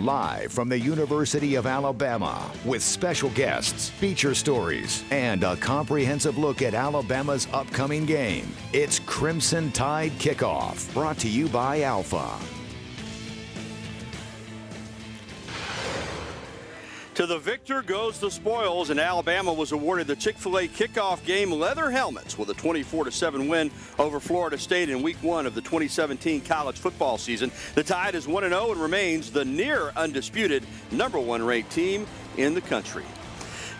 live from the University of Alabama with special guests, feature stories, and a comprehensive look at Alabama's upcoming game. It's Crimson Tide Kickoff, brought to you by Alpha. To the victor goes the spoils, and Alabama was awarded the Chick-fil-A kickoff game leather helmets with a 24-7 win over Florida State in Week 1 of the 2017 college football season. The Tide is 1-0 and remains the near undisputed #1 ranked team in the country.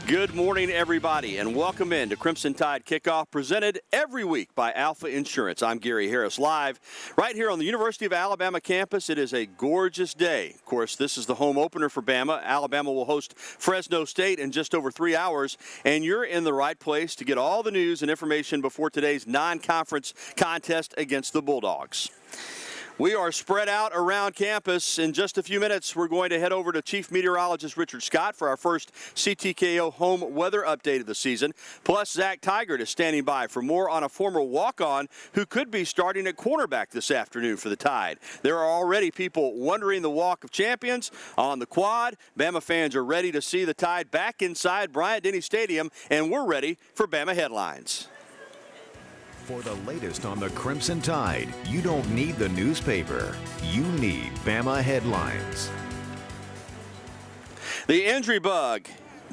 Good morning, everybody, and welcome in to Crimson Tide Kickoff, presented every week by Alpha Insurance. I'm Gary Harris, live right here on the University of Alabama campus. It is a gorgeous day. Of course, this is the home opener for Bama. Alabama will host Fresno State in just over 3 hours, and you're in the right place to get all the news and information before today's non-conference contest against the Bulldogs. We are spread out around campus. In just a few minutes, we're going to head over to Chief Meteorologist Richard Scott for our first CTKO home weather update of the season. Plus, Zach Tigert is standing by for more on a former walk-on who could be starting at cornerback this afternoon for the Tide. There are already people wondering the Walk of Champions on the quad. Bama fans are ready to see the Tide back inside Bryant-Denny Stadium, and we're ready for Bama headlines. For the latest on the Crimson Tide, you don't need the newspaper. You need Bama headlines. The injury bug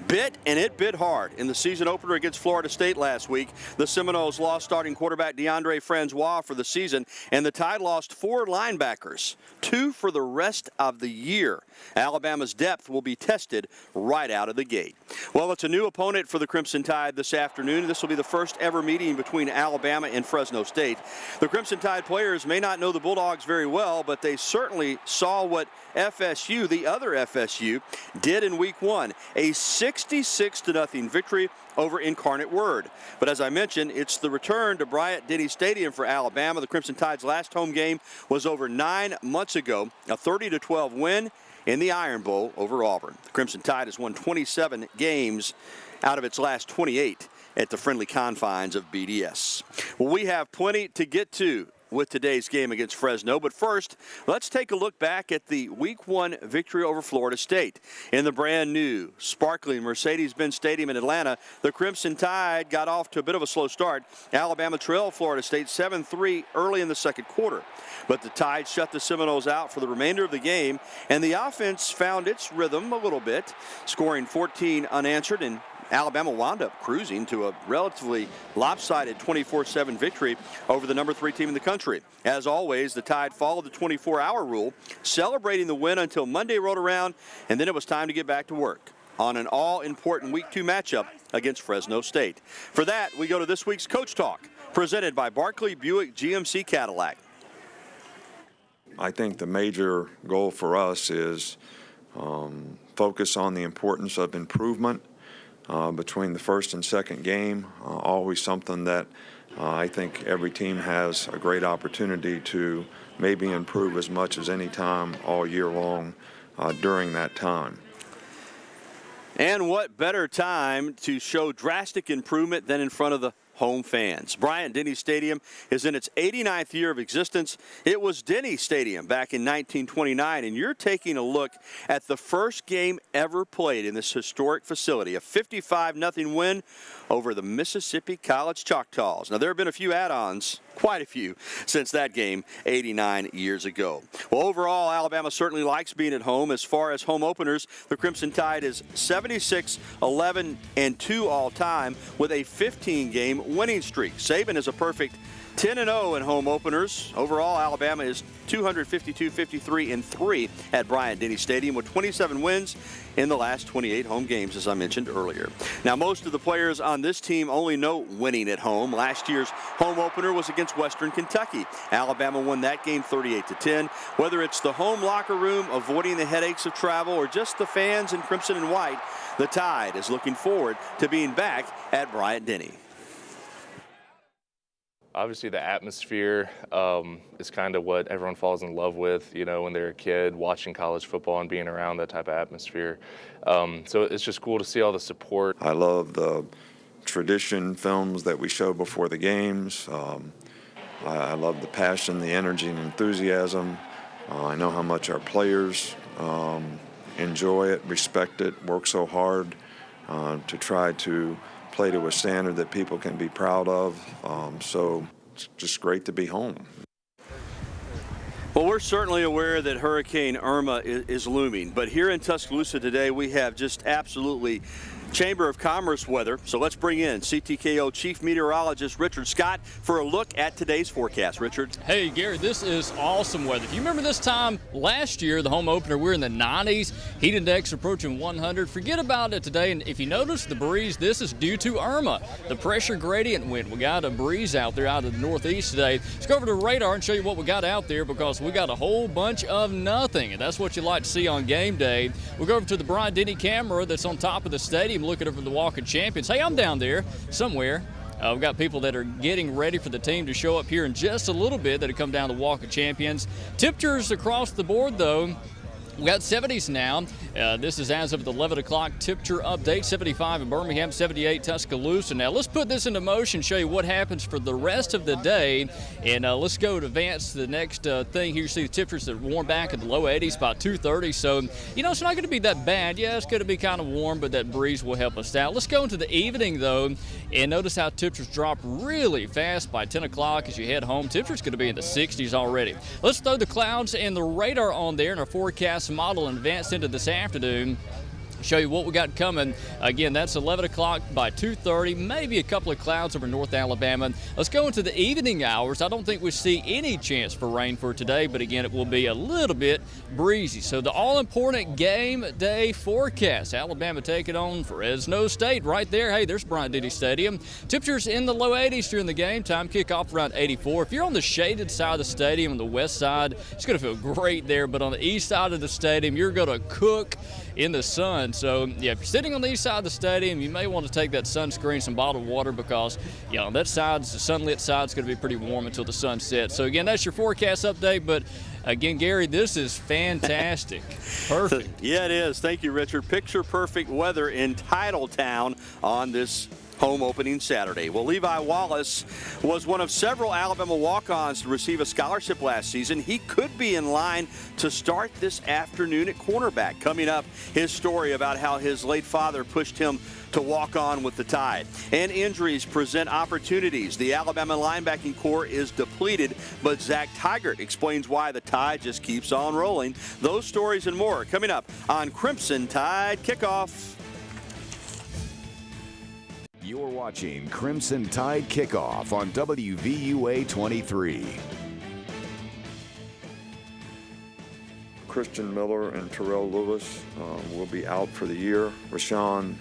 bit, and it bit hard in the season opener against Florida State last week. The Seminoles lost starting quarterback DeAndre Francois for the season, and the Tide lost 4 linebackers, 2 for the rest of the year. Alabama's depth will be tested right out of the gate. Well, it's a new opponent for the Crimson Tide this afternoon. This will be the first ever meeting between Alabama and Fresno State. The Crimson Tide players may not know the Bulldogs very well, but they certainly saw what FSU, the other FSU, did in Week 1. A 66-0 victory over Incarnate Word. But as I mentioned, it's the return to Bryant-Denny Stadium for Alabama. The Crimson Tide's last home game was over 9 months ago, a 30-12 win in the Iron Bowl over Auburn. The Crimson Tide has won 27 games out of its last 28 at the friendly confines of BDS. Well, we have plenty to get to with today's game against Fresno. But first, let's take a look back at the Week 1 victory over Florida State. In the brand new, sparkling Mercedes-Benz Stadium in Atlanta, the Crimson Tide got off to a bit of a slow start. Alabama trailed Florida State 7-3 early in the second quarter. But the Tide shut the Seminoles out for the remainder of the game, and the offense found its rhythm a little bit, scoring 14 unanswered, and Alabama wound up cruising to a relatively lopsided 24-7 victory over the #3 team in the country. As always, the Tide followed the 24-hour rule, celebrating the win until Monday rolled around, and then it was time to get back to work on an all-important Week 2 matchup against Fresno State. For that, we go to this week's Coach Talk, presented by Barkley Buick GMC Cadillac. I think the major goal for us is focus on the importance of improvement between the first and second game. Always something that I think every team has a great opportunity to maybe improve as much as any time all year long during that time. And what better time to show drastic improvement than in front of the home fans. Bryant-Denny Stadium is in its 89th year of existence. It was Denny Stadium back in 1929, and you're taking a look at the first game ever played in this historic facility, a 55-0 win over the Mississippi College Choctaws. Now, there have been a few add-ons, quite a few, since that game 89 years ago. Well, overall, Alabama certainly likes being at home. As far as home openers, the Crimson Tide is 76-11-2 all-time with a 15-game winning streak. Saban is a perfect 10-0 in home openers. Overall, Alabama is 252-53-3 at Bryant-Denny Stadium with 27 wins in the last 28 home games, as I mentioned earlier. Now, most of the players on this team only know winning at home. Last year's home opener was against Western Kentucky. Alabama won that game 38-10. Whether it's the home locker room, avoiding the headaches of travel, or just the fans in crimson and white, the Tide is looking forward to being back at Bryant-Denny. Obviously, the atmosphere is kind of what everyone falls in love with, you know, when they're a kid, watching college football and being around that type of atmosphere. So it's just cool to see all the support. I love the tradition films that we show before the games. I love the passion, the energy, and enthusiasm. I know how much our players enjoy it, respect it, work so hard to try to play to a standard that people can be proud of. So it's just great to be home. Well, we're certainly aware that Hurricane Irma is looming, but here in Tuscaloosa today we have just absolutely Chamber of Commerce weather. So let's bring in CTKO Chief Meteorologist Richard Scott for a look at today's forecast. Richard. Hey, Gary, this is awesome weather. If you remember this time last year, the home opener, we were in the 90s, heat index approaching 100. Forget about it today. And if you notice the breeze, this is due to Irma, the pressure gradient wind. We got a breeze out there out of the northeast today. Let's go over to the radar and show you what we got out there, because we got a whole bunch of nothing, and that's what you like to see on game day. We'll go over to the Bryant Denny camera that's on top of the stadium looking over the Walk of Champions. Hey, I'm down there somewhere. We've got people that are getting ready for the team to show up here in just a little bit that have come down the Walk of Champions. Temperatures across the board, though. We got 70s now. This is as of the 11 o'clock temperature update. 75 in Birmingham, 78 Tuscaloosa. Now let's put this into motion, show you what happens for the rest of the day. And let's go to advance to the next thing here. You see the temperatures that warm back in the low 80s, about 2:30. So, you know, it's not going to be that bad. Yeah, it's going to be kind of warm, but that breeze will help us out. Let's go into the evening, though, and notice how temperatures drop really fast by 10 o'clock as you head home. Temperature's going to be in the 60s already. Let's throw the clouds and the radar on there in our forecast model and advance into this afternoon. Show you what we got coming. Again, that's 11 o'clock by 2:30, maybe a couple of clouds over North Alabama. Let's go into the evening hours. I don't think we see any chance for rain for today, but again, it will be a little bit breezy. So the all-important game day forecast. Alabama taking on Fresno State right there. Hey, there's Bryant Denny Stadium. Temperatures in the low 80s during the game time. Kickoff around 84. If you're on the shaded side of the stadium on the west side, it's going to feel great there, but on the east side of the stadium, you're going to cook in the sun. So, yeah, if you're sitting on the east side of the stadium, you may want to take that sunscreen, some bottled water, because, yeah, on that side, the sunlit side, is going to be pretty warm until the sun sets. So, again, that's your forecast update. But, again, Gary, this is fantastic. Perfect. Yeah, it is. Thank you, Richard. Picture-perfect weather in Titletown on this home opening Saturday. Well, Levi Wallace was one of several Alabama walk-ons to receive a scholarship last season. He could be in line to start this afternoon at cornerback. Coming up, his story about how his late father pushed him to walk on with the Tide. And injuries present opportunities. The Alabama linebacking core is depleted, but Zach Tigert explains why the Tide just keeps on rolling. Those stories and more coming up on Crimson Tide Kickoff. You're watching Crimson Tide Kickoff on WVUA 23. Christian Miller and Terrell Lewis will be out for the year. Rashawn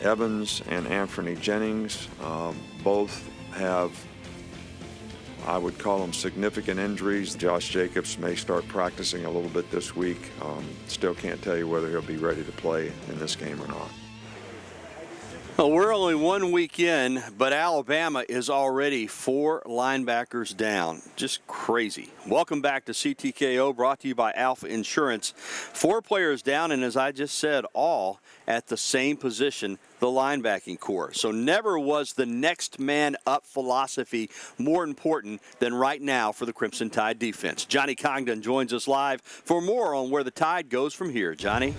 Evans and Anthony Jennings both have, I would call them, significant injuries. Josh Jacobs may start practicing a little bit this week. Still can't tell you whether he'll be ready to play in this game or not. Well, we're only 1 week in, but Alabama is already 4 linebackers down. Just crazy. Welcome back to CTKO, brought to you by Alpha Insurance. 4 players down, and as I just said, all at the same position, the linebacking core. So never was the next man up philosophy more important than right now for the Crimson Tide defense. Johnny Congdon joins us live for more on where the Tide goes from here. Johnny?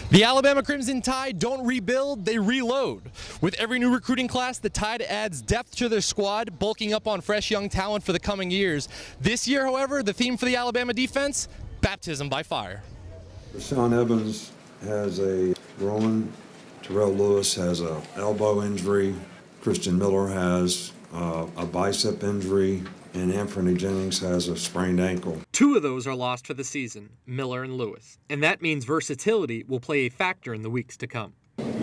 The Alabama Crimson Tide don't rebuild, they reload. With every new recruiting class, the Tide adds depth to their squad, bulking up on fresh young talent for the coming years. This year, however, the theme for the Alabama defense, baptism by fire. Rashawn Evans has a groin. Terrell Lewis has an elbow injury. Christian Miller has a bicep injury. And Anthony Jennings has a sprained ankle. 2 of those are lost for the season, Miller and Lewis. And that means versatility will play a factor in the weeks to come.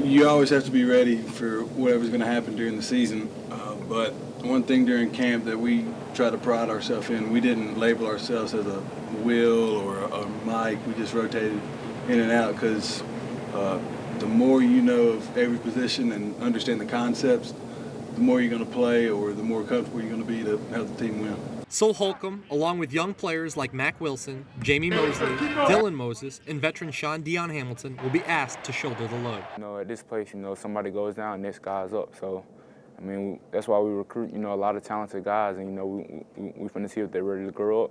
You always have to be ready for whatever's going to happen during the season. But one thing during camp that we try to pride ourselves in, we didn't label ourselves as a Will or a Mike. We just rotated in and out because the more you know of every position and understand the concepts, the more you're going to play or the more comfortable you're going to be to have the team win. Sol Holcomb, along with young players like Mac Wilson, Jamie Mosley, Dylan Moses, and veteran Sean Dion Hamilton will be asked to shoulder the load. You know, at this place, you know, somebody goes down, next guy's up. So, I mean, that's why we recruit, you know, a lot of talented guys, and, you know, we finna see if they're ready to grow up.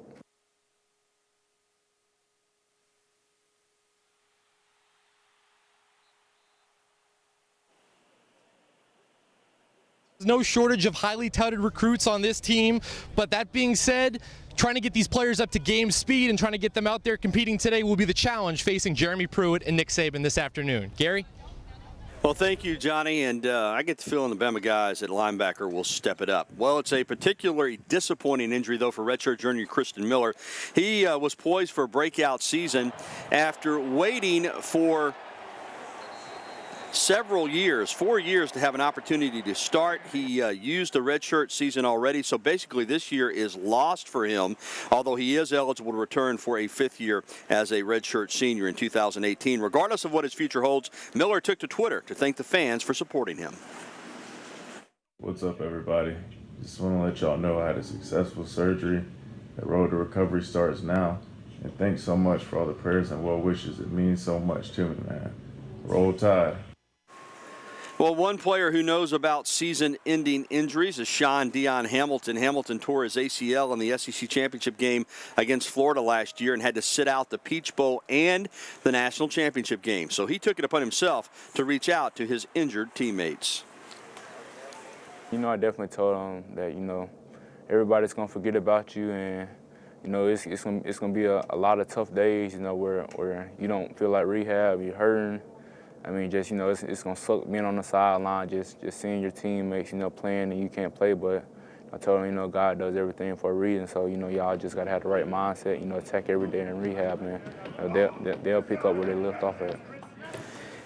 No shortage of highly touted recruits on this team, but that being said, trying to get these players up to game speed and trying to get them out there competing today will be the challenge facing Jeremy Pruitt and Nick Saban this afternoon. Gary? Well, thank you, Johnny, and I get the feeling the Bama guys at linebacker will step it up. Well, it's a particularly disappointing injury, though, for redshirt junior Christian Miller. He was poised for a breakout season after waiting for several years, 4 years, to have an opportunity to start. He used the redshirt season already, so basically this year is lost for him, although he is eligible to return for a 5th year as a redshirt senior in 2018. Regardless of what his future holds, Miller took to Twitter to thank the fans for supporting him. What's up, everybody? Just want to let y'all know I had a successful surgery. The road to recovery starts now. And thanks so much for all the prayers and well wishes. It means so much to me, man. Roll Tide. Well, one player who knows about season-ending injuries is Sean Dion Hamilton. Hamilton tore his ACL in the SEC championship game against Florida last year and had to sit out the Peach Bowl and the national championship game. So he took it upon himself to reach out to his injured teammates. You know, I definitely told them that, you know, everybody's going to forget about you, and, you know, it's going to be a lot of tough days, you know, where you don't feel like rehab, you're hurting. I mean, just, you know, it's going to suck being on the sideline, just seeing your teammates, you know, playing and you can't play. But I told them, you know, God does everything for a reason. So, you know, y'all just got to have the right mindset, you know, attack every day in rehab, man. You know, they'll pick up where they left off at.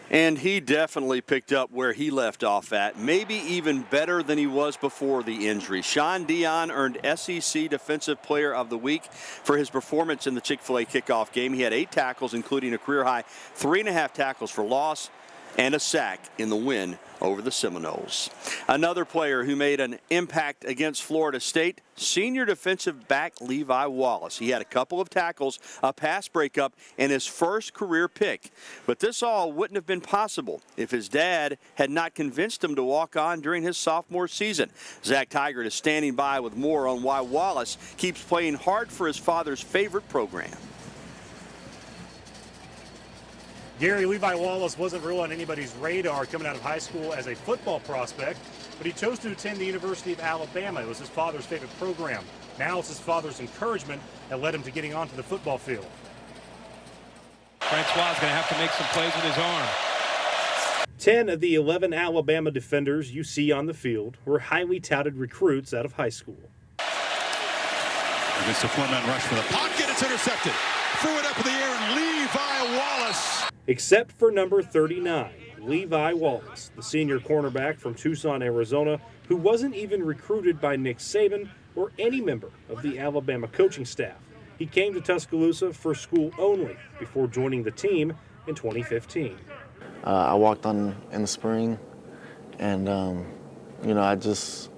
And he definitely picked up where he left off at, maybe even better than he was before the injury. Sean Dion earned SEC Defensive Player of the Week for his performance in the Chick-fil-A kickoff game. He had 8 tackles, including a career-high 3.5 tackles for loss and a sack in the win over the Seminoles. Another player who made an impact against Florida State, senior defensive back Levi Wallace. He had a couple of tackles, a pass breakup, and his first career pick. But this all wouldn't have been possible if his dad had not convinced him to walk on during his sophomore season. Zach Tigert is standing by with more on why Wallace keeps playing hard for his father's favorite program. Gary, Levi Wallace wasn't real on anybody's radar coming out of high school as a football prospect, but he chose to attend the University of Alabama. It was his father's favorite program. Now it's his father's encouragement that led him to getting onto the football field. Francois is going to have to make some plays with his arm. 10 of the 11 Alabama defenders you see on the field were highly touted recruits out of high school. Against a four-man rush for the pocket, it's intercepted. Threw it up in the air, and Levi Wallace. Except for number 39, Levi Wallace, the senior cornerback from Tucson, Arizona, who wasn't even recruited by Nick Saban or any member of the Alabama coaching staff. He came to Tuscaloosa for school only before joining the team in 2015. I walked on in the spring, and, you know, I just,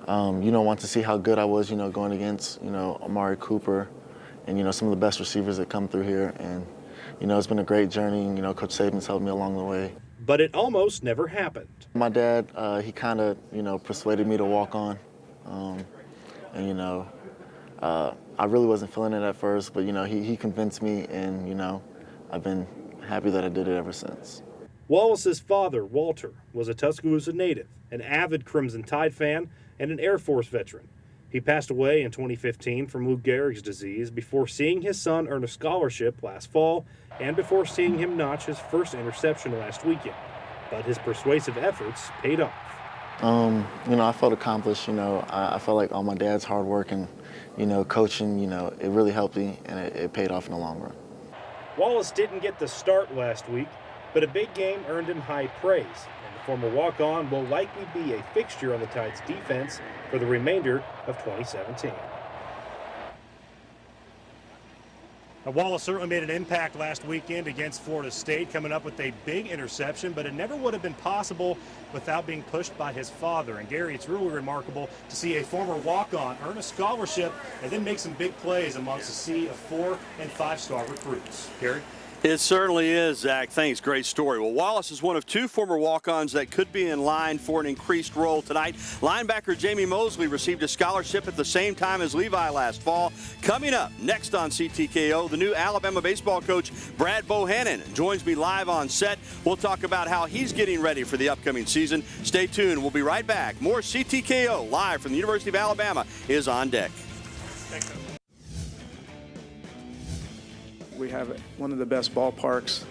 you know, want to see how good I was, you know, going against, you know, Amari Cooper and, you know, some of the best receivers that come through here. And, you know, it's been a great journey. You know, Coach Saban's helped me along the way. But it almost never happened. My dad, he kind of, you know, persuaded me to walk on. And, you know, I really wasn't feeling it at first, but, you know, he convinced me, and, you know, I've been happy that I did it ever since. Wallace's father, Walter, was a Tuscaloosa native, an avid Crimson Tide fan, and an Air Force veteran. He passed away in 2015 from Lou Gehrig's disease before seeing his son earn a scholarship last fall and before seeing him notch his first interception last weekend. But his persuasive efforts paid off. You know, I felt accomplished. You know, I felt like all my dad's hard work and, you know, coaching, you know, it really helped me, and it paid off in the long run. Wallace didn't get the start last week, but a big game earned him high praise, and the former walk-on will likely be a fixture on the Tide's defense for the remainder of 2017. Now, Wallace certainly made an impact last weekend against Florida State, coming up with a big interception, but it never would have been possible without being pushed by his father. And Gary, it's really remarkable to see a former walk-on earn a scholarship and then make some big plays amongst a sea of 4- and 5-star recruits. Gary? It certainly is, Zach. Thanks. Great story. Well, Wallace is one of 2 former walk-ons that could be in line for an increased role tonight. Linebacker Jamie Mosley received a scholarship at the same time as Levi last fall. Coming up next on CTKO, the new Alabama baseball coach, Brad Bohannon, joins me live on set. We'll talk about how he's getting ready for the upcoming season. Stay tuned. We'll be right back. More CTKO live from the University of Alabama is on deck. We have one of the best ballparks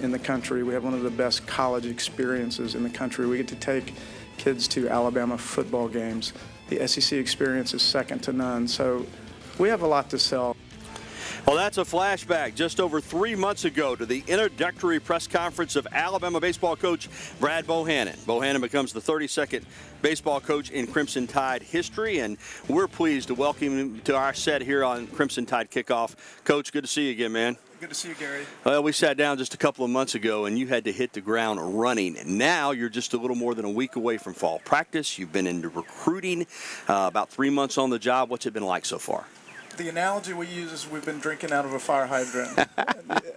in the country. We have one of the best college experiences in the country. We get to take kids to Alabama football games. The SEC experience is second to none. So we have a lot to sell. Well, that's a flashback just over 3 months ago to the introductory press conference of Alabama baseball coach Brad Bohannon. Bohannon becomes the 32nd baseball coach in Crimson Tide history, and we're pleased to welcome him to our set here on Crimson Tide Kickoff. Coach, good to see you again, man. Good to see you, Gary. Well, we sat down just a couple of months ago, and you had to hit the ground running. Now you're just a little more than a week away from fall practice. You've been into recruiting, about 3 months on the job. What's it been like so far? The analogy we use is we've been drinking out of a fire hydrant.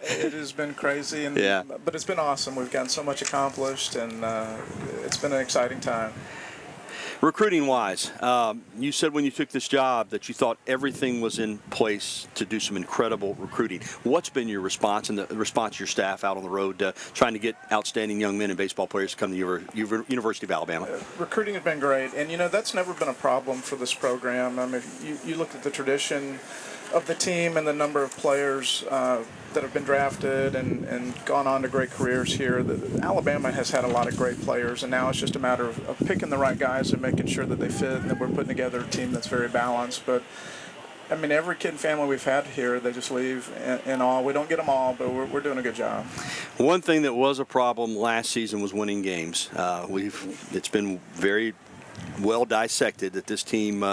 It has been crazy, but it's been awesome. We've gotten so much accomplished, and it's been an exciting time. Recruiting-wise, you said when you took this job that you thought everything was in place to do some incredible recruiting. What's been your response and the response of your staff out on the road trying to get outstanding young men and baseball players to come to the University of Alabama? Recruiting has been great, and that's never been a problem for this program. I mean, you look at the tradition of the team and the number of players that have been drafted and gone on to great careers here. Alabama has had a lot of great players, and now it's just a matter of picking the right guys and making sure that they fit and that we're putting together a team that's very balanced. But I mean, every kid and family we've had here, they just leave in awe. We don't get them all, but we're doing a good job. One thing that was a problem last season was winning games. It's been very well dissected that this team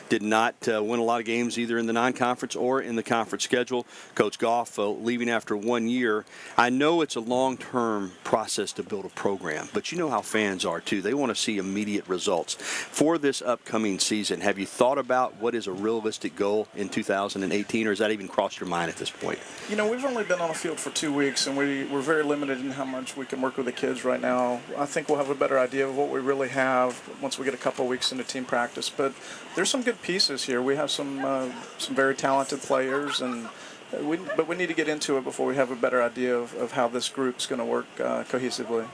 did not win a lot of games either in the non-conference or in the conference schedule. Coach Goff leaving after 1 year. I know it's a long-term process to build a program, but you know how fans are too. They want to see immediate results. For this upcoming season, have you thought about what is a realistic goal in 2018, or has that even crossed your mind at this point? We've only been on the field for 2 weeks, and we're very limited in how much we can work with the kids right now. I think we'll have a better idea of what we really have once we get a couple of weeks into team practice. But there's some good pieces here. We have some very talented players, and but we need to get into it before we have a better idea of how this group's going to work cohesively.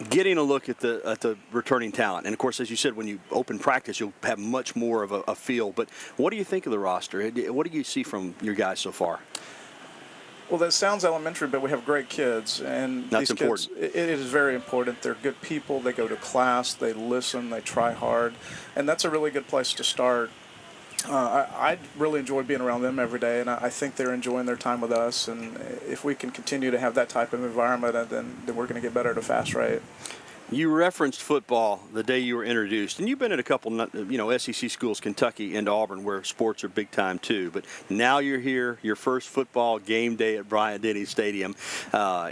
Getting a look at the returning talent, and of course, as you said, when you open practice, you'll have much more of a feel. But what do you think of the roster? What do you see from your guys so far? Well, that sounds elementary, but we have great kids, and that's these important. Kids, it is very important. They're good people. They go to class. They listen. They try hard, and that's a really good place to start. I really enjoy being around them every day, and I think they're enjoying their time with us. And if we can continue to have that type of environment, then we're going to get better at a fast rate. You referenced football the day you were introduced, and you've been at a couple, SEC schools, Kentucky and Auburn, where sports are big time too. But now you're here, your first football game day at Bryant-Denny Stadium.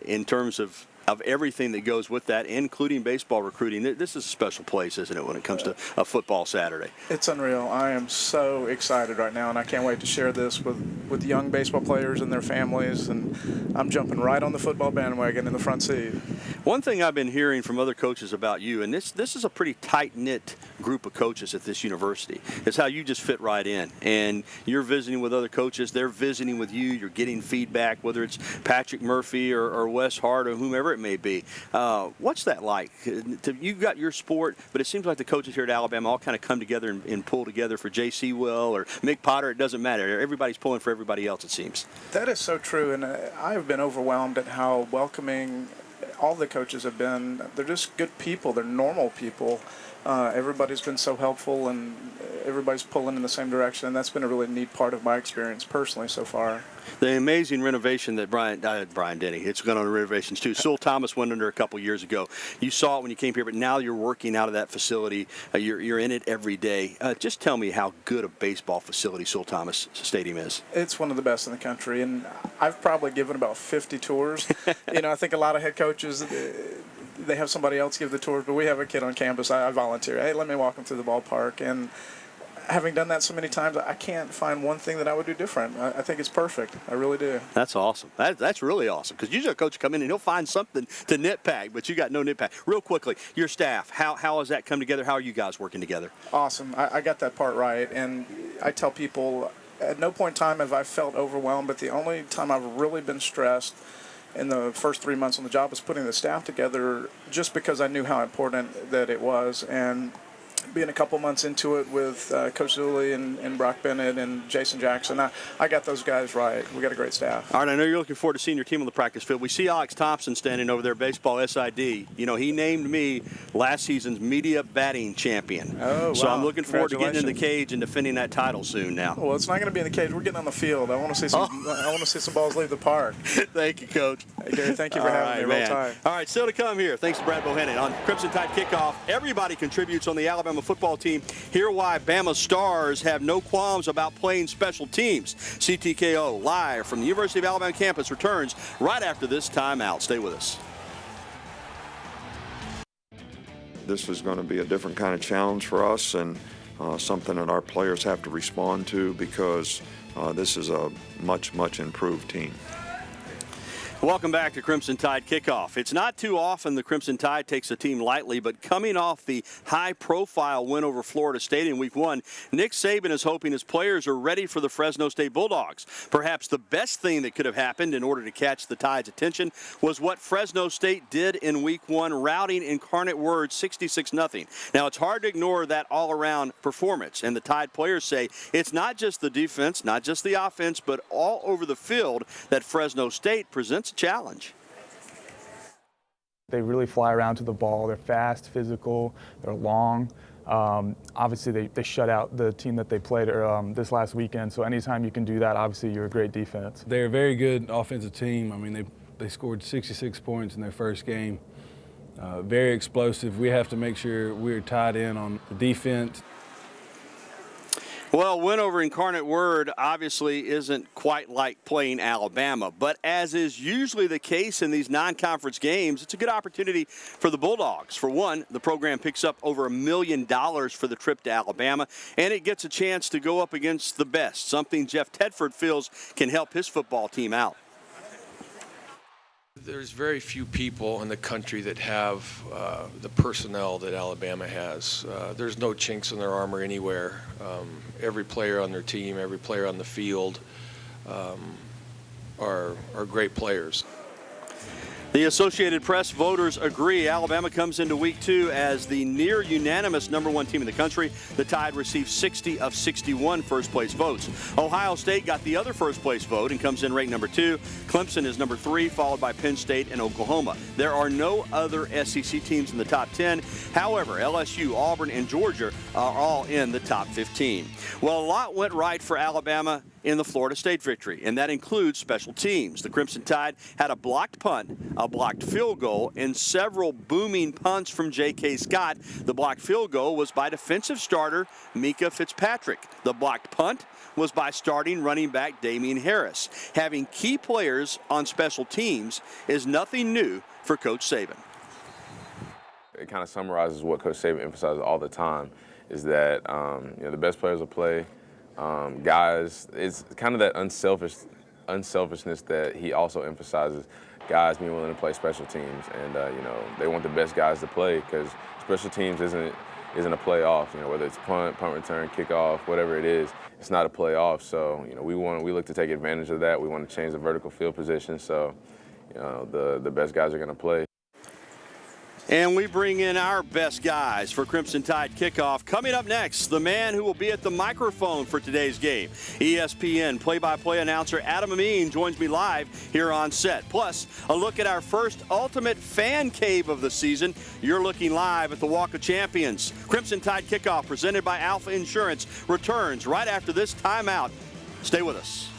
In terms of everything that goes with that, including baseball recruiting, this is a special place, isn't it, when it comes to a football Saturday? It's unreal. I am so excited right now, and I can't wait to share this with young baseball players and their families, and I'm jumping right on the football bandwagon in the front seat. One thing I've been hearing from other coaches about you, and this is a pretty tight-knit group of coaches at this university, is how you just fit right in. And you're visiting with other coaches, they're visiting with you, you're getting feedback, whether it's Patrick Murphy or Wes Hart or whomever it may be. What's that like? You've got your sport, but it seems like the coaches here at Alabama all kind of come together and pull together for J.C. Will or Mick Potter. It doesn't matter. Everybody's pulling for everybody else, it seems. That is so true, and I have been overwhelmed at how welcoming all the coaches have been. They're just good people. They're normal people. Everybody's been so helpful, and everybody's pulling in the same direction, and that's been a really neat part of my experience personally so far. The amazing renovation that Bryant-Denny, it's gone on renovations too. Sewell Thomas went under a couple years ago. You saw it when you came here, but now you're working out of that facility. You're in it every day. Just tell me how good a baseball facility Sewell Thomas Stadium is. It's one of the best in the country, and I've probably given about 50 tours. I think a lot of head coaches, they have somebody else give the tours, but we have a kid on campus. I volunteer. Hey, let me walk him through the ballpark, and having done that so many times, I can't find one thing that I would do different. I think it's perfect. I really do. That's awesome. That's really awesome, because usually a coach will come in and he'll find something to nitpick, but you got no nitpick. Real quickly, your staff, how has that come together? How are you guys working together? Awesome. I got that part right, and I tell people at no point in time have I felt overwhelmed, but the only time I've really been stressed in the first 3 months on the job was putting the staff together, just because I knew how important that it was. And being a couple months into it with Coach Zuley and Brock Bennett and Jason Jackson, I got those guys right. We got a great staff. All right, I know you're looking forward to seeing your team on the practice field. We see Alex Thompson standing over there, baseball SID. You know, he named me last season's media batting champion. Oh, wow. So I'm looking forward to getting in the cage and defending that title soon now. Well, it's not going to be in the cage. We're getting on the field. I want to see some. I want to see some balls leave the park. Thank you, Coach. Hey, Gary, thank you for having me. Roll Tide. All right, still to come here. Thanks to Brad Bohannon on Crimson Tide Kickoff. Everybody contributes on the Alabama football team. Hear why Bama stars have no qualms about playing special teams. CTKO live from the University of Alabama campus returns right after this timeout. Stay with us. This is going to be a different kind of challenge for us, and something that our players have to respond to, because this is a much, much improved team. Welcome back to Crimson Tide Kickoff. It's not too often the Crimson Tide takes a team lightly, but coming off the high-profile win over Florida State in Week 1, Nick Saban is hoping his players are ready for the Fresno State Bulldogs. Perhaps the best thing that could have happened in order to catch the Tide's attention was what Fresno State did in Week 1, routing Incarnate Word 66-0. Now, it's hard to ignore that all-around performance, and the Tide players say it's not just the defense, not just the offense, but all over the field that Fresno State presents a challenge. They really fly around to the ball. They're fast, physical, they're long. Obviously, they shut out the team that they played this last weekend, so anytime you can do that, obviously you're a great defense. They're a very good offensive team. I mean, they scored 66 points in their first game. Very explosive. We have to make sure we're tied in on the defense. Well, win over Incarnate Word obviously isn't quite like playing Alabama, but as is usually the case in these non-conference games, it's a good opportunity for the Bulldogs. For one, the program picks up over $1 million for the trip to Alabama, and it gets a chance to go up against the best, something Jeff Tedford feels can help his football team out. There's very few people in the country that have the personnel that Alabama has. There's no chinks in their armor anywhere. Every player on their team, every player on the field are great players. The Associated Press voters agree Alabama comes into Week 2 as the near unanimous #1 team in the country. The Tide received 60 of 61 first-place votes. Ohio State got the other first-place vote and comes in ranked #2. Clemson is #3, followed by Penn State and Oklahoma. There are no other SEC teams in the top 10. However, LSU, Auburn, and Georgia are all in the top 15. Well, a lot went right for Alabama in the Florida State victory, and that includes special teams. The Crimson Tide had a blocked punt, a blocked field goal, and several booming punts from J.K. Scott. The blocked field goal was by defensive starter Mika Fitzpatrick. The blocked punt was by starting running back Damian Harris. Having key players on special teams is nothing new for Coach Saban. It kind of summarizes what Coach Saban emphasizes all the time, is that the best players will play. Guys, it's kind of that unselfishness that he also emphasizes. Guys being willing to play special teams, and they want the best guys to play, because special teams isn't a playoff. Whether it's punt return, kickoff, whatever it is, it's not a playoff. So we look to take advantage of that. We want to change the vertical field position, so the best guys are going to play. And we bring in our best guys for Crimson Tide Kickoff. Coming up next, the man who will be at the microphone for today's game. ESPN play-by-play announcer Adam Amin joins me live here on set. Plus, a look at our first ultimate fan cave of the season. You're looking live at the Walk of Champions. Crimson Tide Kickoff, presented by Alpha Insurance, returns right after this timeout. Stay with us.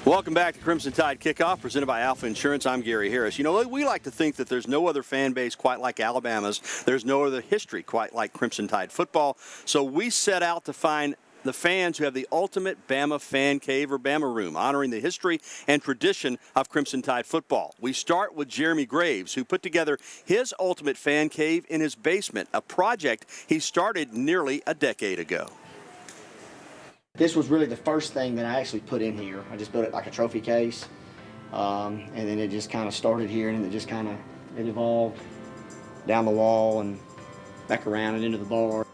Welcome back to Crimson Tide Kickoff, presented by Alpha Insurance. I'm Gary Harris. We like to think that there's no other fan base quite like Alabama's. There's no other history quite like Crimson Tide football. So we set out to find the fans who have the ultimate Bama fan cave or Bama room, honoring the history and tradition of Crimson Tide football. We start with Jeremy Graves, who put together his ultimate fan cave in his basement, a project he started nearly a decade ago. This was really the first thing that I actually put in here. I just built it like a trophy case, and then it just kind of started here, and it just kind of evolved down the wall and back around and into the bar.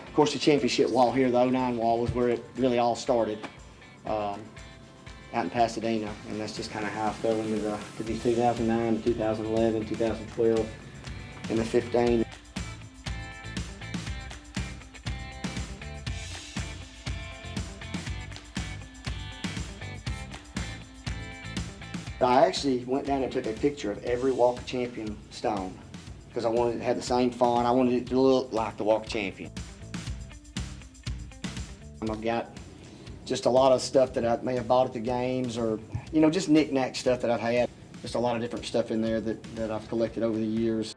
Of course, the championship wall here, the 09 wall, was where it really all started. Out in Pasadena, and that's just kind of how I fell into the 2009, 2011, 2012, and the 15. I actually went down and took a picture of every Walk of Champion stone because I wanted it to have the same font. I wanted it to look like the Walk of Champion. I've got just a lot of stuff that I may have bought at the games, or, you know, just knick-knack stuff that I've had. Just a lot of different stuff in there that I've collected over the years.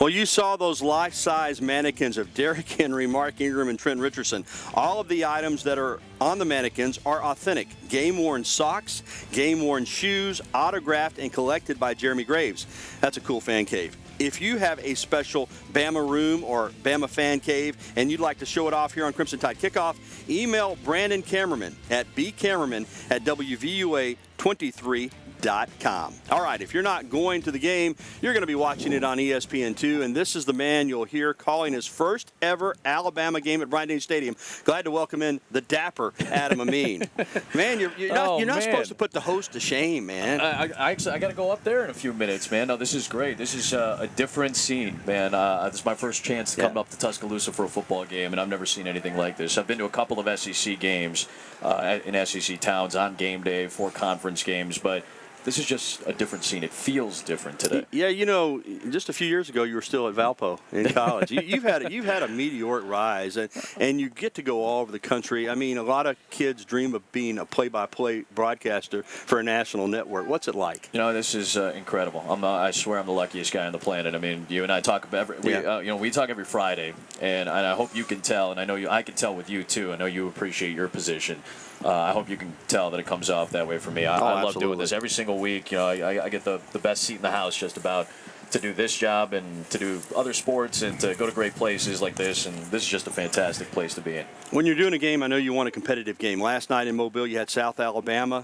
Well, you saw those life-size mannequins of Derrick Henry, Mark Ingram, and Trent Richardson. All of the items that are on the mannequins are authentic. Game-worn socks, game-worn shoes, autographed and collected by Jeremy Graves. That's a cool fan cave. If you have a special Bama room or Bama fan cave and you'd like to show it off here on Crimson Tide Kickoff, email Brandon Cameraman at bcameraman@WVUA23.com. All right, if you're not going to the game, you're going to be watching it on ESPN2, and this is the man you'll hear calling his first ever Alabama game at Bryant-Denny Stadium. Glad to welcome in the dapper Adam Amin. Man, you're not supposed to put the host to shame, man. I got to go up there in a few minutes, man. No, this is great. This is a different scene, man. This is my first chance to come up to Tuscaloosa for a football game, and I've never seen anything like this. I've been to a couple of SEC games in SEC towns on game day for conference games, but this is just a different scene. It feels different today. Yeah, you know, just a few years ago, you were still at Valpo in college. you've had a meteoric rise, and you get to go all over the country. I mean, a lot of kids dream of being a play-by-play broadcaster for a national network. What's it like? You know, this is incredible. I swear I'm the luckiest guy on the planet. I mean, you and I talk about we talk every Friday, and I hope you can tell, and I know I can tell with you too. I know you appreciate your position. I hope you can tell that it comes off that way for me. I love doing this every single week. You know, I get the best seat in the house just about to do this job and to do other sports and to go to great places like this, and this is just a fantastic place to be in. When you're doing a game, I know you want a competitive game. Last night in Mobile, you had South Alabama.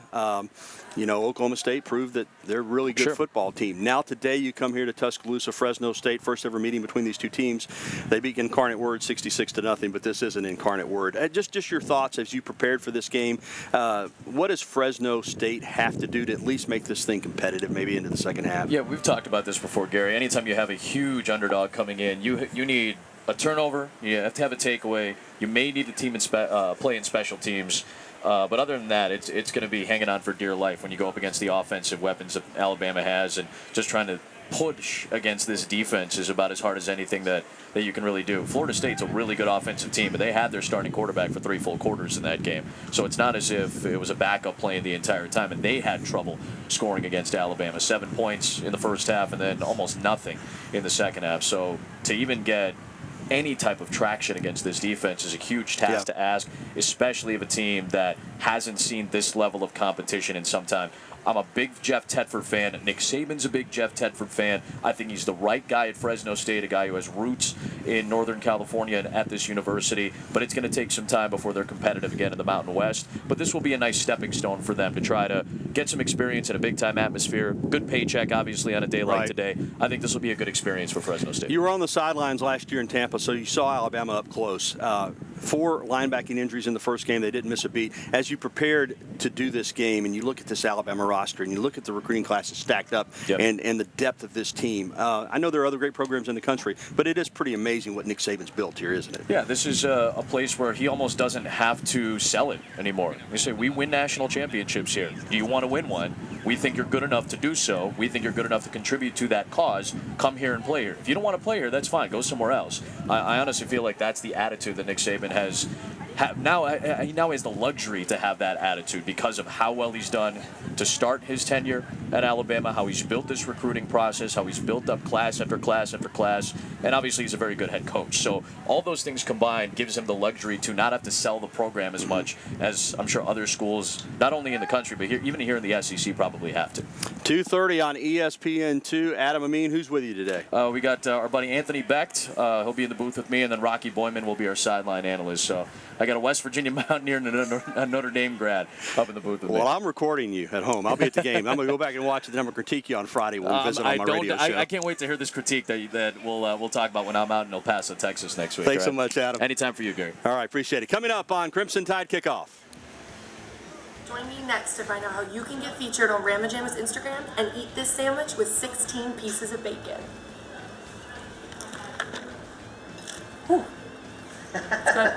You know, Oklahoma State proved that they're a really good football team. Now today you come here to Tuscaloosa, Fresno State, first ever meeting between these two teams. They beat Incarnate Word 66-0, but this isn't Incarnate Word. Just your thoughts as you prepared for this game. What does Fresno State have to do to at least make this thing competitive, maybe into the second half? Yeah, we've talked about this before, Gary. Anytime you have a huge underdog coming in, you need a turnover, you have to have a takeaway, you may need a team play in special teams. But other than that, it's going to be hanging on for dear life when you go up against the offensive weapons that Alabama has, and just trying to push against this defense is about as hard as anything that you can really do. Florida State's a really good offensive team, but they had their starting quarterback for 3 full quarters in that game. So it's not as if it was a backup playing the entire time, and they had trouble scoring against Alabama. 7 points in the first half and then almost nothing in the second half. So to even get any type of traction against this defense is a huge task to ask, especially of a team that hasn't seen this level of competition in some time. I'm a big Jeff Tedford fan. Nick Saban's a big Jeff Tedford fan. I think he's the right guy at Fresno State, a guy who has roots in Northern California and at this university. But it's going to take some time before they're competitive again in the Mountain West. But this will be a nice stepping stone for them to try to get some experience in a big-time atmosphere. Good paycheck, obviously, on a day like today. I think this will be a good experience for Fresno State. You were on the sidelines last year in Tampa, so you saw Alabama up close. 4 linebacking injuries in the first game. They didn't miss a beat. As you prepared to do this game and you look at this Alabama roster and you look at the recruiting classes stacked up and the depth of this team, I know there are other great programs in the country, but it is pretty amazing what Nick Saban's built here, isn't it? Yeah, this is a place where he almost doesn't have to sell it anymore. They say, we win national championships here. Do you want to win one? We think you're good enough to do so. We think you're good enough to contribute to that cause. Come here and play here. If you don't want to play here, that's fine. Go somewhere else. I honestly feel like that's the attitude that Nick Saban has now he has the luxury to have that attitude because of how well he's done to start his tenure at Alabama, how he's built this recruiting process, how he's built up class after class after class, and obviously he's a very good head coach. So all those things combined gives him the luxury to not have to sell the program as much as I'm sure other schools, not only in the country, but even here in the SEC probably have to. 2:30 on ESPN2. Adam Amin, who's with you today? We got our buddy Anthony Becht. He'll be in the booth with me, and then Rocky Boyman will be our sideline analyst. So I got a West Virginia Mountaineer and a Notre Dame grad up in the booth with me. Well, I'm recording you at home. I'll be at the game. I'm going to go back and watch it, then I'm going to critique you on Friday when we visit on my radio show. I can't wait to hear this critique that we'll talk about when I'm out in El Paso, Texas next week. Thanks so much, Adam. Anytime for you, Gary. All right, appreciate it. Coming up on Crimson Tide Kickoff. Join me next to find out how you can get featured on Rama Jama's Instagram and eat this sandwich with 16 pieces of bacon. Whew. It's good.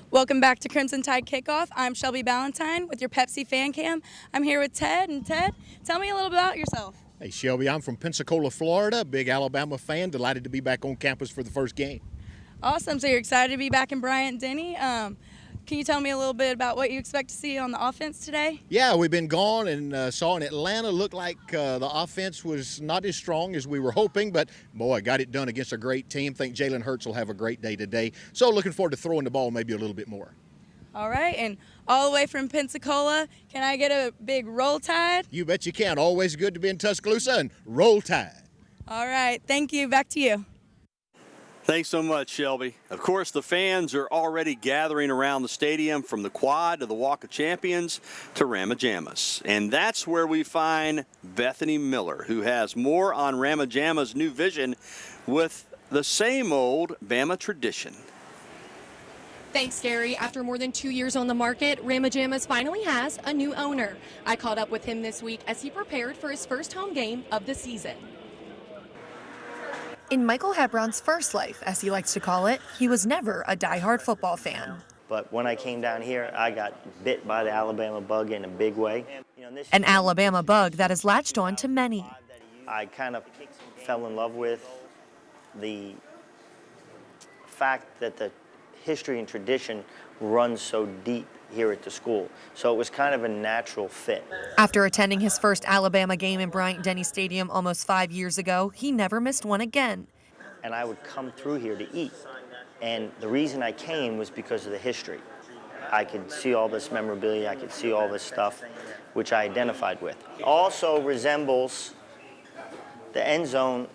Welcome back to Crimson Tide Kickoff. I'm Shelby Ballantyne with your Pepsi Fan Cam. I'm here with Ted. And Ted, tell me a little bit about yourself. Hey, Shelby, I'm from Pensacola, Florida. Big Alabama fan. Delighted to be back on campus for the first game. Awesome. So you're excited to be back in Bryant-Denny. Can you tell me a little bit about what you expect to see on the offense today? Yeah, we've been gone and saw in Atlanta. Looked like the offense was not as strong as we were hoping, but boy, got it done against a great team. Think Jalen Hurts will have a great day today. So looking forward to throwing the ball maybe a little bit more. All right, and all the way from Pensacola, can I get a big Roll Tide? You bet you can. Always good to be in Tuscaloosa, and Roll Tide. All right, thank you. Back to you. Thanks so much, Shelby. Of course, the fans are already gathering around the stadium, from the Quad to the Walk of Champions to Rama Jama's. And that's where we find Bethany Miller, who has more on Rama Jama's new vision with the same old Bama tradition. Thanks, Gary. After more than 2 years on the market, Rama Jama's finally has a new owner. I caught up with him this week as he prepared for his first home game of the season. In Michael Hebron's first life, as he likes to call it, he was never a diehard football fan. But when I came down here, I got bit by the Alabama bug in a big way. An Alabama bug that has latched on to many. I kind of fell in love with the fact that the history and tradition runs so deep here at the school. So it was kind of a natural fit. After attending his first Alabama game in Bryant-Denny Stadium almost 5 years ago, he never missed one again. And I would come through here to eat. And the reason I came was because of the history. I could see all this memorabilia, I could see all this stuff, which I identified with. Also resembles the end zone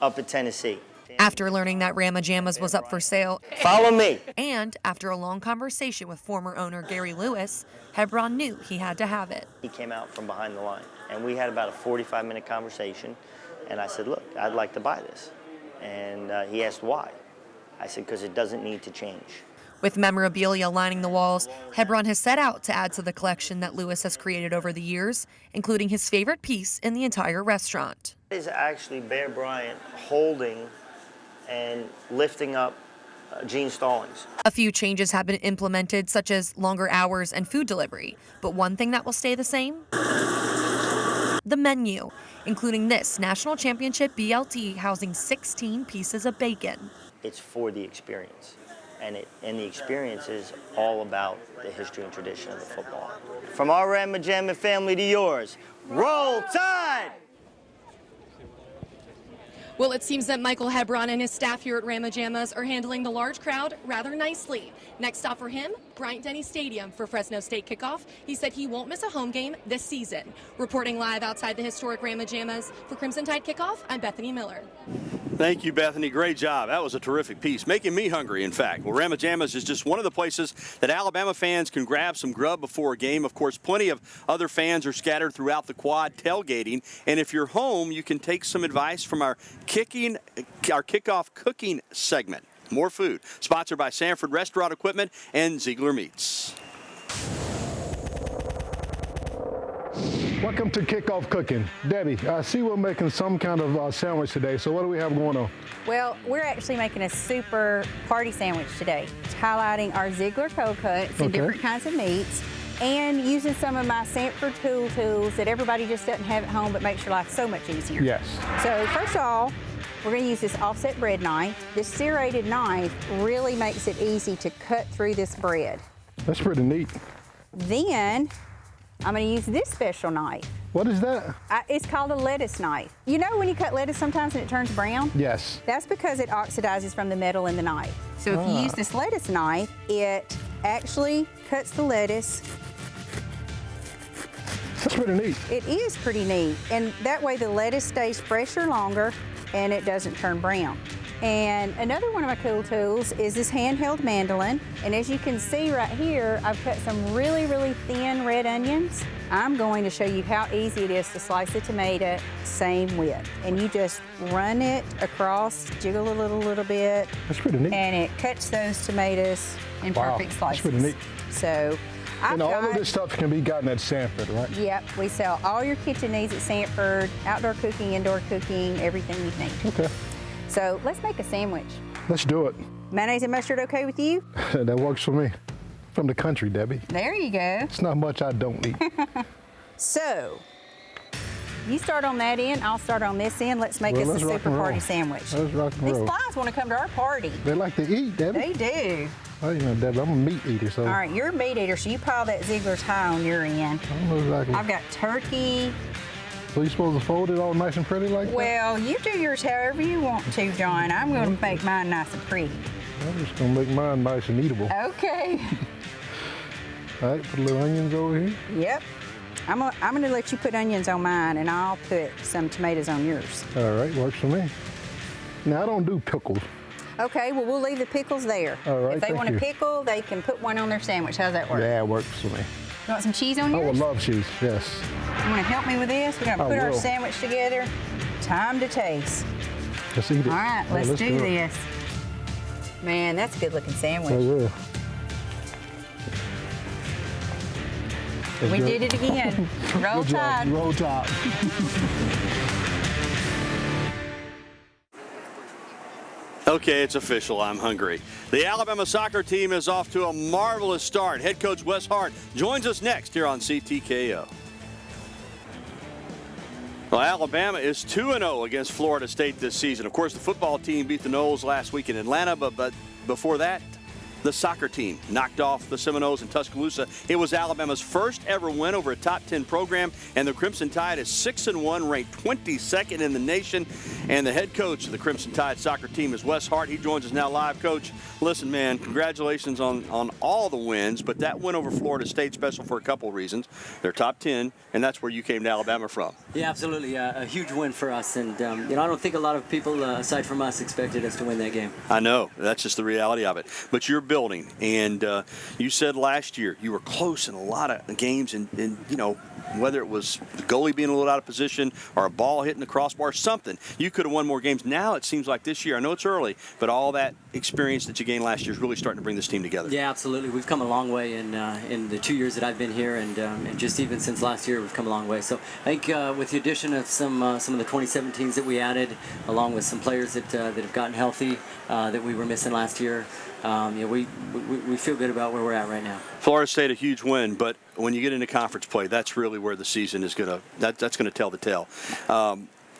up at Tennessee. After learning that Rama Jama's was up for sale, follow me. And after a long conversation with former owner Gary Lewis, Hebron knew he had to have it. He came out from behind the line, and we had about a 45-minute conversation, and I said, look, I'd like to buy this. And he asked why. I said, because it doesn't need to change. With memorabilia lining the walls, Hebron has set out to add to the collection that Lewis has created over the years, including his favorite piece in the entire restaurant. It is actually Bear Bryant holding and lifting up Gene Stallings. A few changes have been implemented, such as longer hours and food delivery. But one thing that will stay the same? The menu, including this national championship BLT housing 16 pieces of bacon. It's for the experience. And the experience is all about the history and tradition of the football. From our Rama Jama family to yours, Roll Tide! Well, it seems that Michael Hebron and his staff here at Rama Jama's are handling the large crowd rather nicely. Next stop for him, Bryant-Denny Stadium for Fresno State kickoff. He said he won't miss a home game this season. Reporting live outside the historic Rama Jama's for Crimson Tide Kickoff, I'm Bethany Miller. Thank you, Bethany. Great job. That was a terrific piece, making me hungry, in fact. Well, Rama Jama's is just one of the places that Alabama fans can grab some grub before a game. Of course, plenty of other fans are scattered throughout the Quad tailgating. And if you're home, you can take some advice from our kickoff cooking segment. More food. Sponsored by Sanford Restaurant Equipment and Ziegler Meats. Welcome to Kickoff Cooking. Debbie, I see we're making some kind of sandwich today, so what do we have going on? Well, we're actually making a super party sandwich today. It's highlighting our Ziegler cold cuts and different kinds of meats, and using some of my Sanford tools that everybody just doesn't have at home but makes your life so much easier. Yes. So first of all, We're going to use this offset bread knife. This serrated knife really makes it easy to cut through this bread. That's pretty neat. Then I'm going to use this special knife. What is that? It's called a lettuce knife. You know when you cut lettuce sometimes and it turns brown? Yes. That's because it oxidizes from the metal in the knife. So if you use this lettuce knife, it actually cuts the lettuce. That's pretty neat. It is pretty neat. And that way the lettuce stays fresher longer and it doesn't turn brown. And another one of my cool tools is this handheld mandolin. And as you can see right here, I've cut some really, really thin red onions. I'm going to show you how easy it is to slice a tomato same width. And you just run it across, jiggle it a little bit. That's pretty neat. And it cuts those tomatoes in perfect slices. That's pretty neat. So and all of this stuff can be gotten at Sanford, right? Yep, we sell all your kitchen needs at Sanford, outdoor cooking, indoor cooking, everything you need. Okay. So let's make a sandwich. Let's do it. Mayonnaise and mustard okay with you? That works for me. From the country, Debbie. There you go. It's not much I don't eat. So, you start on that end, I'll start on this end. Let's make us a super party sandwich. Let's rock and roll. These flies want to come to our party. They like to eat, Debbie. They do. Well, you know, Debbie, I'm a meat eater, so. All right, you're a meat eater, so you pile that Ziegler's high on your end. I don't know exactly. I've got turkey. So you supposed to fold it all nice and pretty like that? Well, you do yours however you want to, John. I'm going to make mine nice and pretty. I'm just going to make mine nice and eatable. Okay. All right, put a little onions over here. Yep. I'm going to let you put onions on mine, and I'll put some tomatoes on yours. All right, works for me. Now, I don't do pickles. Okay, well, we'll leave the pickles there. All right, if they thank want a you. pickle, they can put one on their sandwich. How's that work? Yeah, it works for me. You want some cheese on I yours? would love cheese, yes. You want to help me with this? We're going to I put our will. sandwich together. Time to taste. Just eat it. All right, Yeah, let's do it. this. Man, that's a good looking sandwich. Oh, yeah. We did it again. Roll Good job. Tide. Roll Tide. Okay, it's official. I'm hungry. The Alabama soccer team is off to a marvelous start. Head coach Wes Hart joins us next here on CTKO. Well, Alabama is 2-0 against Florida State this season. Of course, the football team beat the Noles last week in Atlanta, but before that, the soccer team knocked off the Seminoles in Tuscaloosa. It was Alabama's first ever win over a top 10 program, and the Crimson Tide is 6-1, ranked 22nd in the nation. And the head coach of the Crimson Tide soccer team is Wes Hart. He joins us now live. Coach, listen, man, congratulations on all the wins, but that win over Florida State special for a couple of reasons. They're top 10, and that's where you came to Alabama from. Yeah, absolutely. A huge win for us, and I don't think a lot of people, aside from us, expected us to win that game. I know. That's just the reality of it. But you're building, and you said last year you were close in a lot of games, and whether it was the goalie being a little out of position or a ball hitting the crossbar, something, you could have won more games. Now it seems like this year, I know it's early, but all that experience that you gained last year is really starting to bring this team together. Yeah, absolutely. We've come a long way in the 2 years that I've been here, and just even since last year, we've come a long way. So I think with the addition of some of the 2017s that we added, along with some players that have gotten healthy that we were missing last year, we feel good about where we're at right now. Florida State, a huge win, but when you get into conference play, that's really where the season is that's going to tell the tale.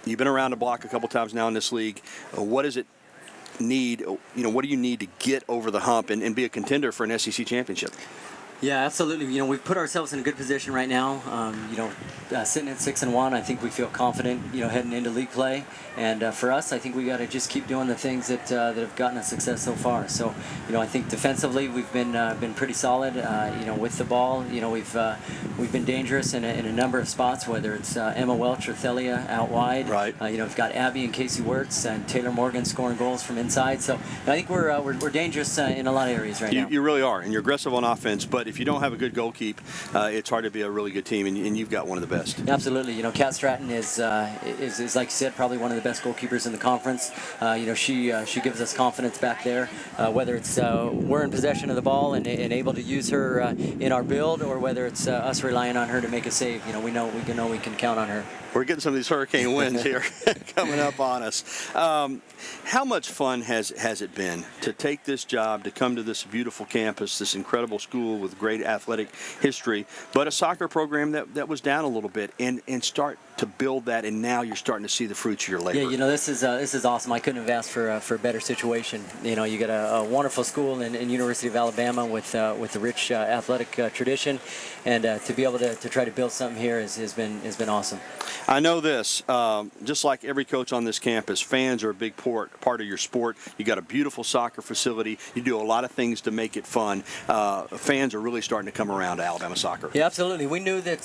You've been around the block a couple times now in this league. What does it need? What do you need to get over the hump and be a contender for an SEC championship? Yeah, absolutely. We've put ourselves in a good position right now. Sitting at 6-1, I think we feel confident, heading into league play. And for us, I think we got to just keep doing the things that have gotten us success so far. So, I think defensively we've been pretty solid. With the ball, we've been dangerous in a number of spots, whether it's Emma Welch or Thelia out wide. Right. We've got Abby and Casey Wirtz and Taylor Morgan scoring goals from inside. So I think we're dangerous in a lot of areas right now. You really are, and you're aggressive on offense. But if you don't have a good goalkeep, it's hard to be a really good team, and you've got one of the best. Absolutely. Kat Stratton is like you said, probably one of the best goalkeepers in the conference. She gives us confidence back there, whether it's we're in possession of the ball and able to use her in our build, or whether it's us relying on her to make a save. We know we can count on her. We're getting some of these hurricane winds here coming up on us. How much fun has it been to take this job, to come to this beautiful campus, this incredible school with great athletic history, but a soccer program that was down a little bit, and start to build that, and now you're starting to see the fruits of your labor. Yeah, this is awesome. I couldn't have asked for a better situation. You got a wonderful school in University of Alabama with a rich athletic tradition, and to be able to try to build something here has been awesome. I know this, just like every coach on this campus, fans are a big part of your sport. You got a beautiful soccer facility. You do a lot of things to make it fun. Fans are really starting to come around to Alabama soccer. Yeah, absolutely. We knew that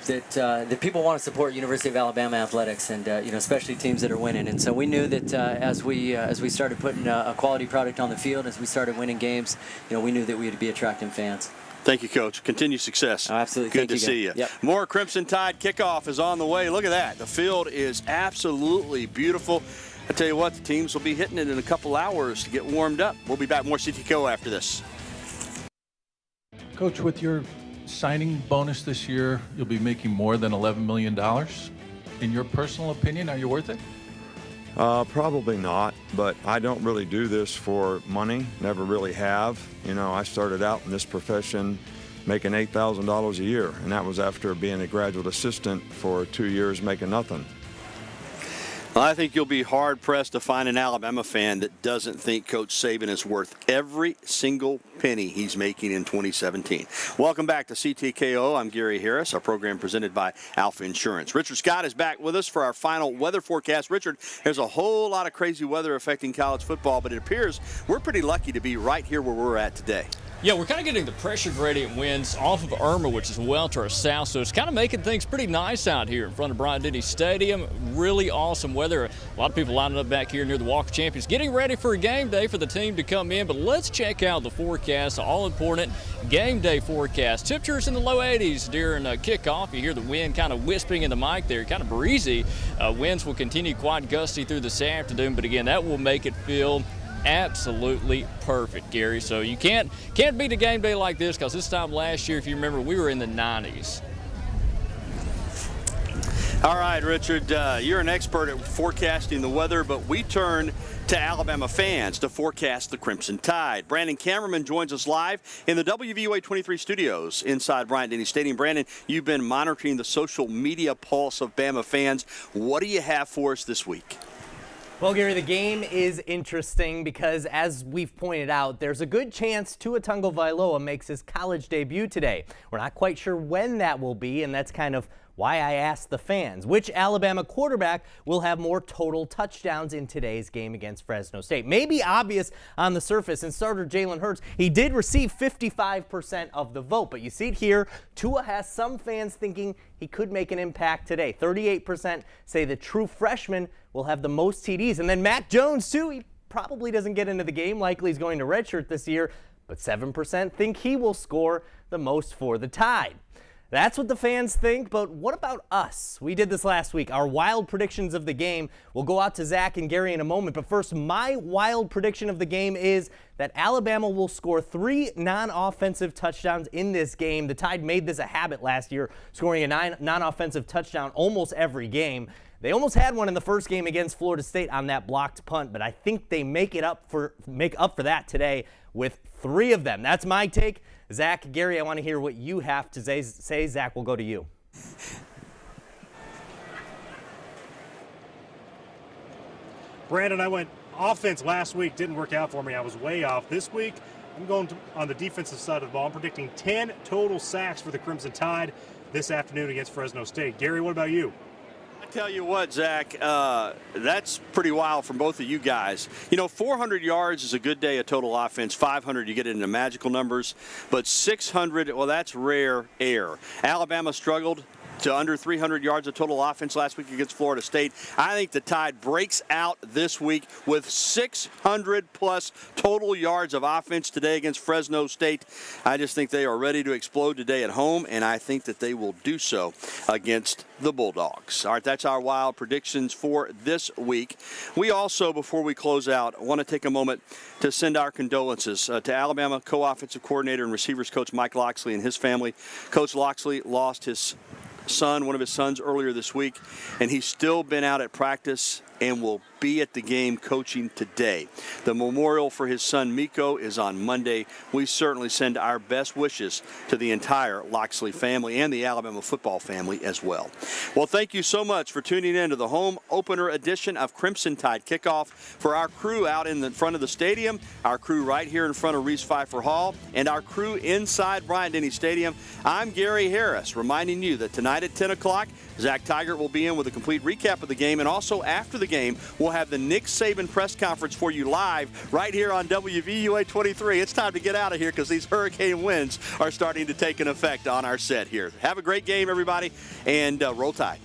that people want to support University of Alabama athletics, and especially teams that are winning. And so we knew that as we started putting a quality product on the field, as we started winning games, we knew that we would be attracting fans. Thank you, Coach. Continued success. Oh, absolutely. Good to see you. Yep. More Crimson Tide kickoff is on the way. Look at that. The field is absolutely beautiful. I tell you what, the teams will be hitting it in a couple hours to get warmed up. We'll be back. More CTKO after this. Coach, with your signing bonus this year, you'll be making more than $11 million. In your personal opinion, are you worth it? Probably not, but I don't really do this for money, never really have. I started out in this profession making $8,000 a year, and that was after being a graduate assistant for 2 years making nothing. Well, I think you'll be hard-pressed to find an Alabama fan that doesn't think Coach Saban is worth every single penny he's making in 2017. Welcome back to CTKO. I'm Gary Harris, our program presented by Alpha Insurance. Richard Scott is back with us for our final weather forecast. Richard, there's a whole lot of crazy weather affecting college football, but it appears we're pretty lucky to be right here where we're at today. Yeah, we're kind of getting the pressure gradient winds off of Irma, which is well to our south, so it's kind of making things pretty nice out here in front of Bryant-Denny Stadium. Really awesome weather. A lot of people lining up back here near the Walk of Champions, getting ready for a game day for the team to come in. But let's check out the forecast, the all-important game day forecast. Temperatures in the low 80s during kickoff. You hear the wind kind of wisping in the mic there, kind of breezy. Winds will continue quite gusty through this afternoon, but again, that will make it feel absolutely perfect, Gary. So you can't beat a game day like this, because this time last year, if you remember, we were in the 90s. All right, Richard, you're an expert at forecasting the weather, but we turn to Alabama fans to forecast the Crimson Tide. Brandon Cameraman joins us live in the WVUA 23 studios inside Bryant-Denny Stadium. Brandon, you've been monitoring the social media pulse of Bama fans. What do you have for us this week? Well, Gary, the game is interesting because, as we've pointed out, there's a good chance Tua Tagovailoa makes his college debut today. We're not quite sure when that will be, and that's kind of why I asked the fans, which Alabama quarterback will have more total touchdowns in today's game against Fresno State. Maybe obvious on the surface, and starter Jalen Hurts, he did receive 55% of the vote, but you see it here, Tua has some fans thinking he could make an impact today. 38% say the true freshman will have the most TDs, and then Mac Jones, too, he probably doesn't get into the game, likely he's going to redshirt this year, but 7% think he will score the most for the Tide. That's what the fans think, but what about us? We did this last week. Our wild predictions of the game. We'll go out to Zach and Gary in a moment, but first, my wild prediction of the game is that Alabama will score 3 non-offensive touchdowns in this game. The Tide made this a habit last year, scoring a non-offensive touchdown almost every game. They almost had one in the first game against Florida State on that blocked punt, but I think they make up for that today with 3 of them. That's my take. Zach, Gary, I want to hear what you have to say. Zach, we'll go to you. Brandon, I went offense last week. Didn't work out for me. I was way off. This week, I'm going on the defensive side of the ball. I'm predicting 10 total sacks for the Crimson Tide this afternoon against Fresno State. Gary, what about you? Tell you what, Zach, that's pretty wild from both of you guys. 400 yards is a good day of total offense. 500, you get it into magical numbers. But 600, well, that's rare air. Alabama struggled to under 300 yards of total offense last week against Florida State. I think the Tide breaks out this week with 600-plus total yards of offense today against Fresno State. I just think they are ready to explode today at home, and I think that they will do so against the Bulldogs. All right, that's our wild predictions for this week. We also, before we close out, want to take a moment to send our condolences to Alabama co-offensive coordinator and receivers coach Mike Loxley and his family. Coach Loxley lost his son, one of his sons, earlier this week, and he's still been out at practice and will be at the game coaching today. The memorial for his son Miko is on Monday. We certainly send our best wishes to the entire Loxley family and the Alabama football family as well. Well, thank you so much for tuning in to the home opener edition of Crimson Tide Kickoff. For our crew out in the front of the stadium, our crew right here in front of Reese Pfeiffer Hall, and our crew inside Bryant-Denny Stadium, I'm Gary Harris, reminding you that tonight at 10 o'clock, Zach Tigert will be in with a complete recap of the game, and also after the game, we'll have the Nick Saban press conference for you live right here on WVUA 23. It's time to get out of here because these hurricane winds are starting to take an effect on our set here. Have a great game, everybody, and roll Tide.